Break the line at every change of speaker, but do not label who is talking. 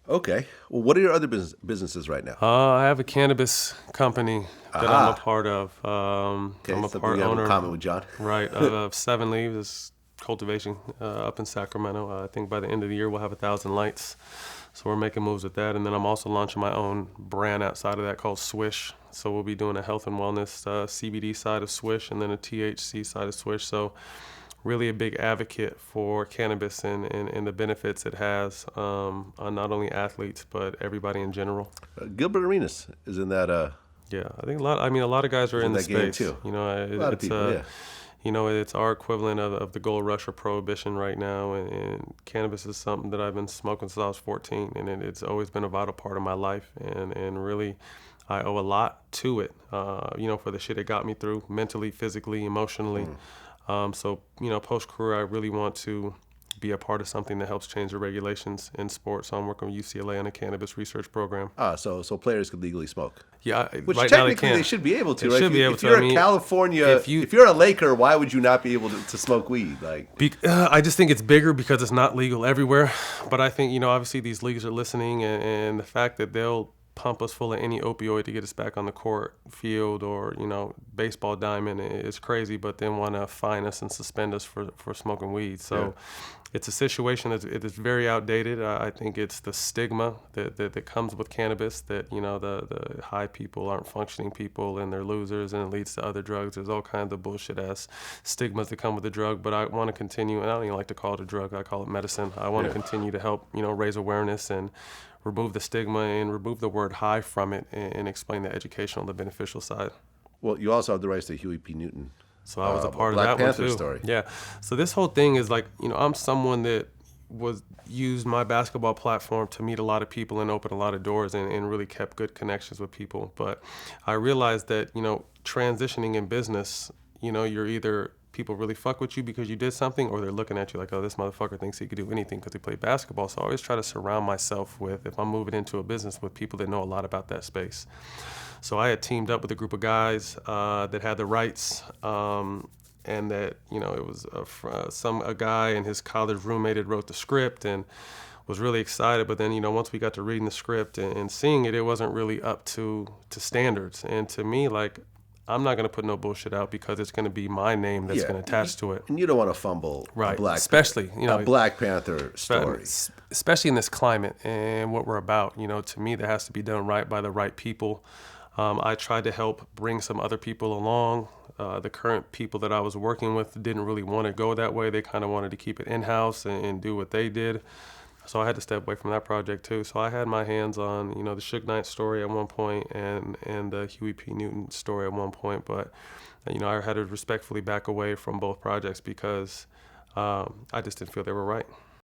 Okay. Well, what are your other businesses right now?
I have a cannabis company that I'm a
Aha.
part of.
Okay,
I'm a
something
part
you have in
owner,
common with John.
right, of Seven Leaves it's cultivation up in Sacramento. I think by the end of the year we'll have 1,000 lights. So we're making moves with that, and then I'm also launching my own brand outside of that called Swish. So we'll be doing a health and wellness CBD side of Swish, and then a THC side of Swish. So really a big advocate for cannabis and the benefits it has on not only athletes but everybody in general.
Gilbert Arenas is in that.
Yeah, I think a lot. I mean, a lot of guys are
Is in
in the
that game
space.
too. A lot of
It's
people. Yeah.
it's our equivalent of the gold rush or prohibition right now, and cannabis is something that I've been smoking since I was 14, and it's always been a vital part of my life, and really, I owe a lot to it. For the shit it got me through mentally, physically, emotionally. So post career, I really want to be a part of something that helps change the regulations in sports. So I'm working with UCLA on a cannabis research program.
So players could legally smoke.
Yeah,
Which
right now they
technically
can.
they should be able to,
They
right?
should be able
If
to.
you're
I mean,
a California,
if
if you're a Laker, why would you not be able to smoke weed? Like,
I just think it's bigger because it's not legal everywhere. But I think obviously these leagues are listening, and the fact that they'll pump us full of any opioid to get us back on the court, field, or baseball diamond is crazy. But then want to fine us and suspend us for smoking weed. So.
Yeah.
It's a situation that it is very outdated. I think it's the stigma that comes with cannabis that the high people aren't functioning people and they're losers, and it leads to other drugs. There's all kinds of bullshit ass stigmas that come with the drug. But I want to continue, and I don't even like to call it a drug. I call it medicine. I want to continue to help raise awareness and remove the stigma and remove the word high from it, and explain the educational, the beneficial side.
well, you also have the rights to Huey P. Newton.
So I was a part of
Black
that
Panther
one too.
story.
Yeah. So this whole thing is like, I'm someone that used my basketball platform to meet a lot of people and open a lot of doors, and really kept good connections with people. But I realized that, transitioning in business, you're either people really fuck with you because you did something, or they're looking at you like, oh, this motherfucker thinks he could do anything because he played basketball. So I always try to surround myself with, if I'm moving into a business, with people that know a lot about that space. So I had teamed up with a group of guys that had the rights, and that it was a guy and his college roommate had wrote the script and was really excited. But then once we got to reading the script and seeing it, it wasn't really up to standards. And to me, like, I'm not gonna put no bullshit out because it's gonna be my name that's gonna attach to it.
And you don't want to fumble
Right.
a
Especially
a Black Panther story.
especially in this climate and what we're about. To me, that has to be done right by the right people. I tried to help bring some other people along. The current people that I was working with didn't really want to go that way. They kind of wanted to keep it in-house and do what they did. So I had to step away from that project too. So I had my hands on, the Suge Knight story at one point and the Huey P. Newton story at one point. But, I had to respectfully back away from both projects because I just didn't feel they were right.